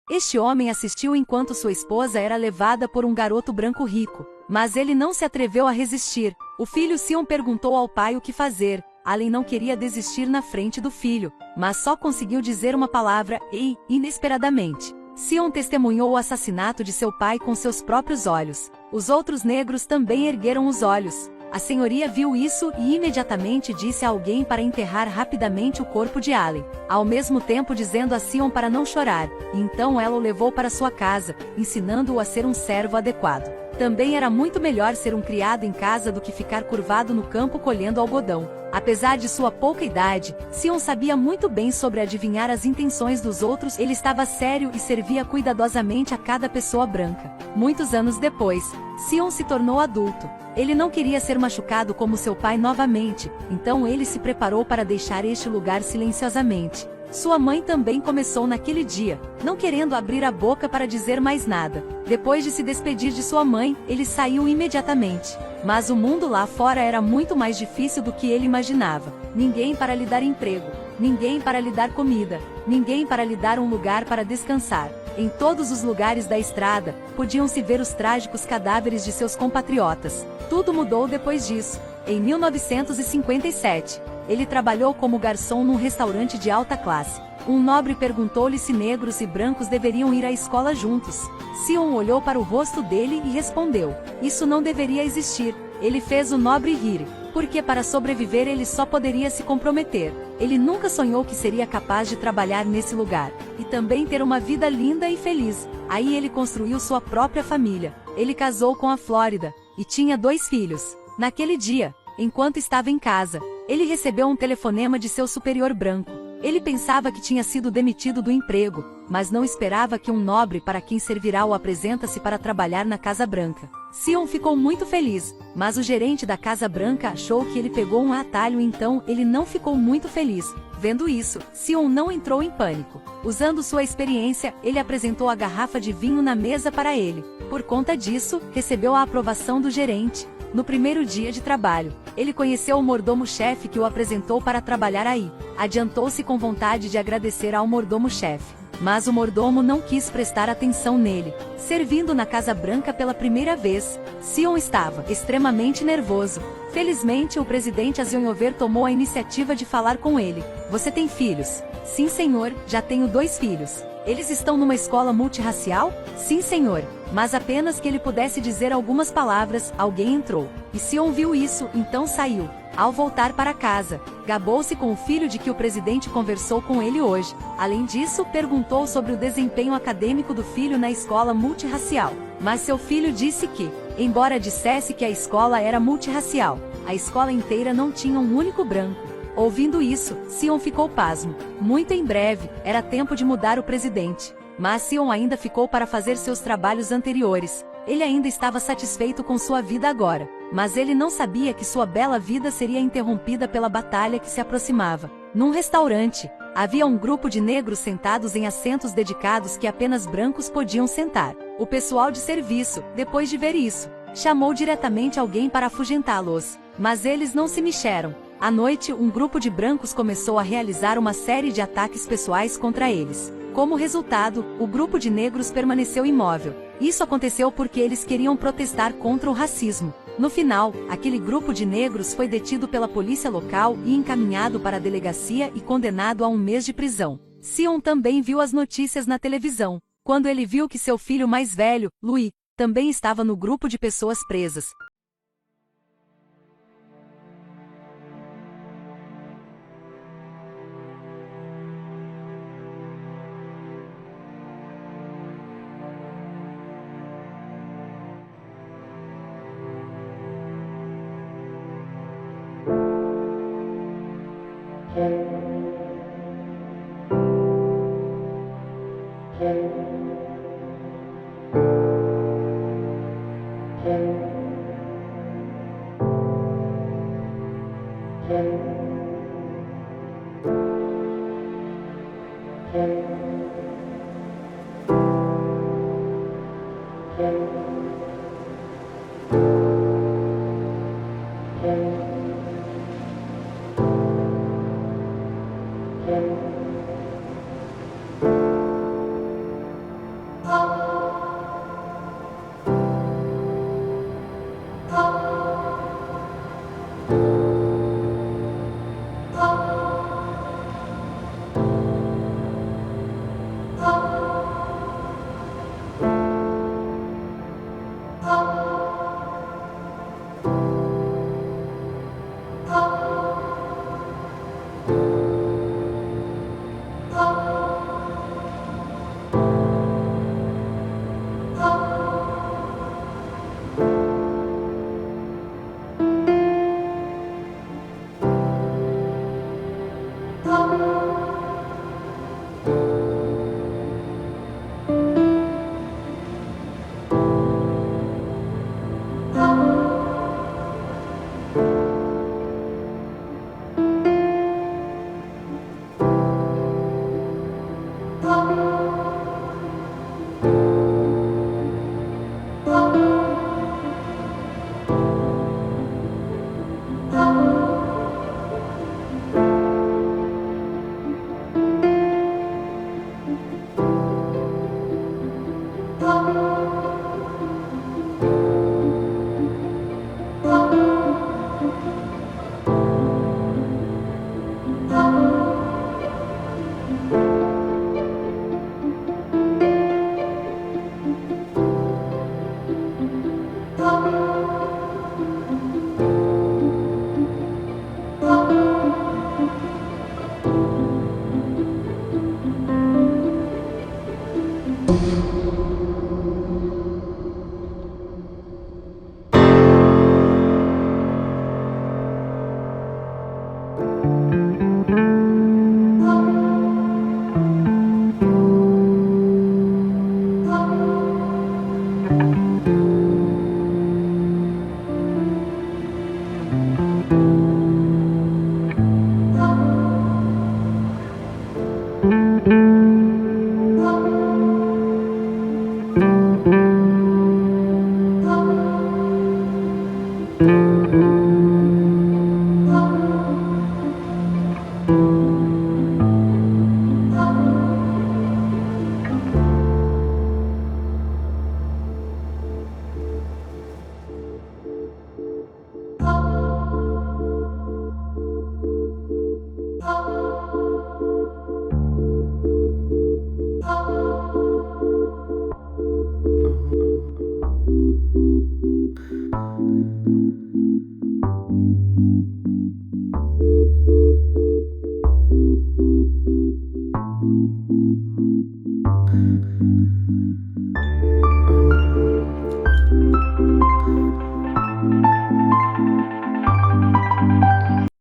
Este homem assistiu enquanto sua esposa era levada por um garoto branco rico, mas ele não se atreveu a resistir. O filho Sion perguntou ao pai o que fazer. Allen não queria desistir na frente do filho, mas só conseguiu dizer uma palavra e, inesperadamente, Sion testemunhou o assassinato de seu pai com seus próprios olhos. Os outros negros também ergueram os olhos. A senhoria viu isso e imediatamente disse a alguém para enterrar rapidamente o corpo de Allen, ao mesmo tempo dizendo a Sion para não chorar, e então ela o levou para sua casa, ensinando-o a ser um servo adequado. Também era muito melhor ser um criado em casa do que ficar curvado no campo colhendo algodão. Apesar de sua pouca idade, Sion sabia muito bem sobre adivinhar as intenções dos outros. Ele estava sério e servia cuidadosamente a cada pessoa branca. Muitos anos depois, Sion se tornou adulto. Ele não queria ser machucado como seu pai novamente, então ele se preparou para deixar este lugar silenciosamente. Sua mãe também começou naquele dia, não querendo abrir a boca para dizer mais nada. Depois de se despedir de sua mãe, ele saiu imediatamente. Mas o mundo lá fora era muito mais difícil do que ele imaginava. Ninguém para lhe dar emprego, ninguém para lhe dar comida, ninguém para lhe dar um lugar para descansar. Em todos os lugares da estrada, podiam-se ver os trágicos cadáveres de seus compatriotas. Tudo mudou depois disso. Em 1957, ele trabalhou como garçom num restaurante de alta classe. Um nobre perguntou-lhe se negros e brancos deveriam ir à escola juntos. Sion olhou para o rosto dele e respondeu: "Isso não deveria existir." Ele fez o nobre rir, porque para sobreviver ele só poderia se comprometer. Ele nunca sonhou que seria capaz de trabalhar nesse lugar, e também ter uma vida linda e feliz. Aí ele construiu sua própria família. Ele casou com a Flórida, e tinha 2 filhos. Naquele dia, enquanto estava em casa, ele recebeu um telefonema de seu superior branco. Ele pensava que tinha sido demitido do emprego, mas não esperava que um nobre para quem servirá o apresenta-se para trabalhar na Casa Branca. Sion ficou muito feliz, mas o gerente da Casa Branca achou que ele pegou um atalho, então ele não ficou muito feliz. Vendo isso, Sion não entrou em pânico. Usando sua experiência, ele apresentou a garrafa de vinho na mesa para ele. Por conta disso, recebeu a aprovação do gerente. No primeiro dia de trabalho, ele conheceu o mordomo-chefe que o apresentou para trabalhar aí. Adiantou-se com vontade de agradecer ao mordomo-chefe, mas o mordomo não quis prestar atenção nele. Servindo na Casa Branca pela primeira vez, Sion estava extremamente nervoso. Felizmente, o presidente Eisenhower tomou a iniciativa de falar com ele. "Você tem filhos?" "Sim, senhor, já tenho 2 filhos." "Eles estão numa escola multirracial?" "Sim, senhor." Mas apenas que ele pudesse dizer algumas palavras, alguém entrou. E Sion viu isso, então saiu. Ao voltar para casa, gabou-se com o filho de que o presidente conversou com ele hoje. Além disso, perguntou sobre o desempenho acadêmico do filho na escola multirracial. Mas seu filho disse que, embora dissesse que a escola era multirracial, a escola inteira não tinha um único branco. Ouvindo isso, Sion ficou pasmo. Muito em breve, era tempo de mudar o presidente. Mas Sion ainda ficou para fazer seus trabalhos anteriores. Ele ainda estava satisfeito com sua vida agora, mas ele não sabia que sua bela vida seria interrompida pela batalha que se aproximava. Num restaurante, havia um grupo de negros sentados em assentos dedicados que apenas brancos podiam sentar. O pessoal de serviço, depois de ver isso, chamou diretamente alguém para afugentá-los, mas eles não se mexeram. À noite, um grupo de brancos começou a realizar uma série de ataques pessoais contra eles. Como resultado, o grupo de negros permaneceu imóvel. Isso aconteceu porque eles queriam protestar contra o racismo. No final, aquele grupo de negros foi detido pela polícia local e encaminhado para a delegacia e condenado a 1 mês de prisão. Sion também viu as notícias na televisão, quando ele viu que seu filho mais velho, Louis, também estava no grupo de pessoas presas.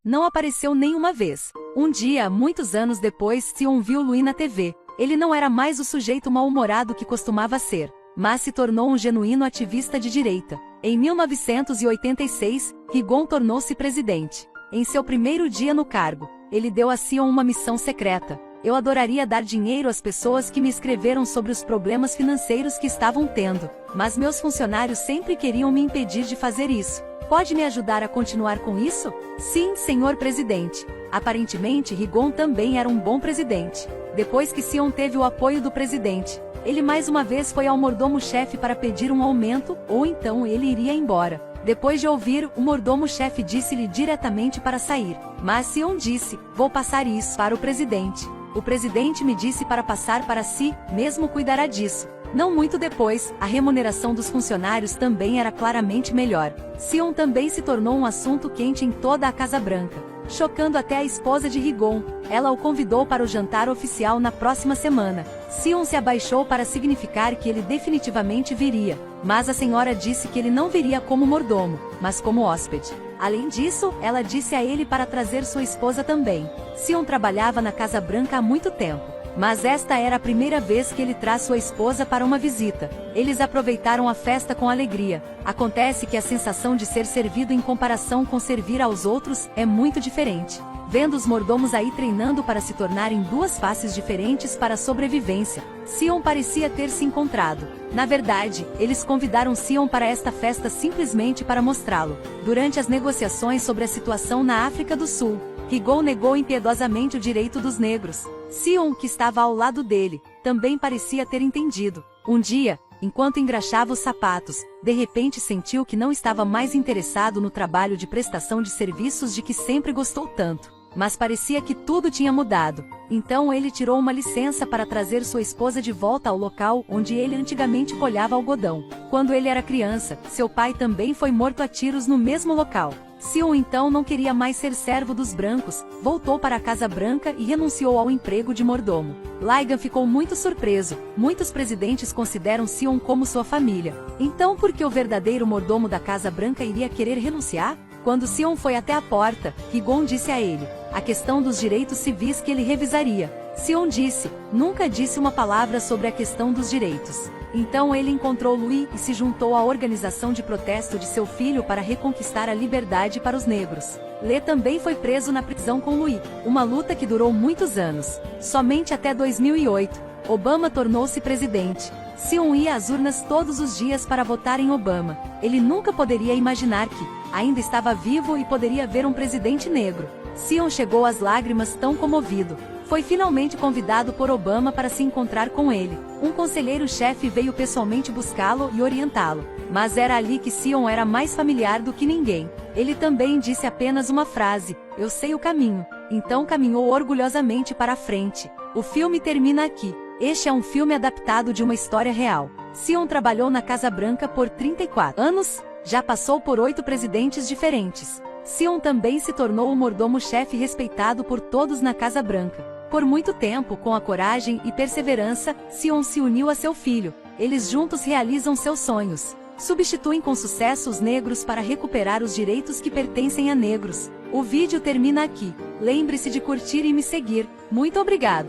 Não apareceu nenhuma vez. Um dia, muitos anos depois, Sion viu Louis na TV. Ele não era mais o sujeito mal-humorado que costumava ser, mas se tornou um genuíno ativista de direita. Em 1986, Rigon tornou-se presidente. Em seu primeiro dia no cargo, ele deu a Sion uma missão secreta. Eu adoraria dar dinheiro às pessoas que me escreveram sobre os problemas financeiros que estavam tendo, mas meus funcionários sempre queriam me impedir de fazer isso. Pode me ajudar a continuar com isso? Sim, senhor presidente. Aparentemente, Rigon também era um bom presidente. Depois que Sion teve o apoio do presidente, ele mais uma vez foi ao mordomo-chefe para pedir um aumento, ou então ele iria embora. Depois de ouvir, o mordomo-chefe disse-lhe diretamente para sair. Mas Sion disse, vou passar isso para o presidente. O presidente me disse para passar para si, mesmo cuidará disso. Não muito depois, a remuneração dos funcionários também era claramente melhor. Sion também se tornou um assunto quente em toda a Casa Branca, chocando até a esposa de Rigon. Ela o convidou para o jantar oficial na próxima semana. Sion se abaixou para significar que ele definitivamente viria, mas a senhora disse que ele não viria como mordomo, mas como hóspede. Além disso, ela disse a ele para trazer sua esposa também. Sion trabalhava na Casa Branca há muito tempo, mas esta era a primeira vez que ele traz sua esposa para uma visita. Eles aproveitaram a festa com alegria. Acontece que a sensação de ser servido em comparação com servir aos outros é muito diferente. Vendo os mordomos aí treinando para se tornarem duas faces diferentes para a sobrevivência, Sion parecia ter se encontrado. Na verdade, eles convidaram Sion para esta festa simplesmente para mostrá-lo. Durante as negociações sobre a situação na África do Sul, Rigon negou impiedosamente o direito dos negros. Sion, que estava ao lado dele, também parecia ter entendido. Um dia, enquanto engraxava os sapatos, de repente sentiu que não estava mais interessado no trabalho de prestação de serviços de que sempre gostou tanto. Mas parecia que tudo tinha mudado. Então ele tirou uma licença para trazer sua esposa de volta ao local onde ele antigamente colhava algodão. Quando ele era criança, seu pai também foi morto a tiros no mesmo local. Sion então não queria mais ser servo dos brancos, voltou para a Casa Branca e renunciou ao emprego de mordomo. Ligon ficou muito surpreso. Muitos presidentes consideram Sion como sua família. Então por que o verdadeiro mordomo da Casa Branca iria querer renunciar? Quando Sion foi até a porta, Rigon disse a ele a questão dos direitos civis que ele revisaria. Sion disse, nunca disse uma palavra sobre a questão dos direitos. Então ele encontrou Louis e se juntou à organização de protesto de seu filho para reconquistar a liberdade para os negros. Lê também foi preso na prisão com Louis, uma luta que durou muitos anos. Somente até 2008, Obama tornou-se presidente. Sion ia às urnas todos os dias para votar em Obama. Ele nunca poderia imaginar que ainda estava vivo e poderia ver um presidente negro. Sion chegou às lágrimas tão comovido. Foi finalmente convidado por Obama para se encontrar com ele. Um conselheiro-chefe veio pessoalmente buscá-lo e orientá-lo. Mas era ali que Sion era mais familiar do que ninguém. Ele também disse apenas uma frase, eu sei o caminho. Então caminhou orgulhosamente para a frente. O filme termina aqui. Este é um filme adaptado de uma história real. Sion trabalhou na Casa Branca por 34 anos, já passou por 8 presidentes diferentes. Sion também se tornou o mordomo-chefe respeitado por todos na Casa Branca. Por muito tempo, com a coragem e perseverança, Sion se uniu a seu filho. Eles juntos realizam seus sonhos. Substituem com sucesso os negros para recuperar os direitos que pertencem a negros. O vídeo termina aqui. Lembre-se de curtir e me seguir. Muito obrigado!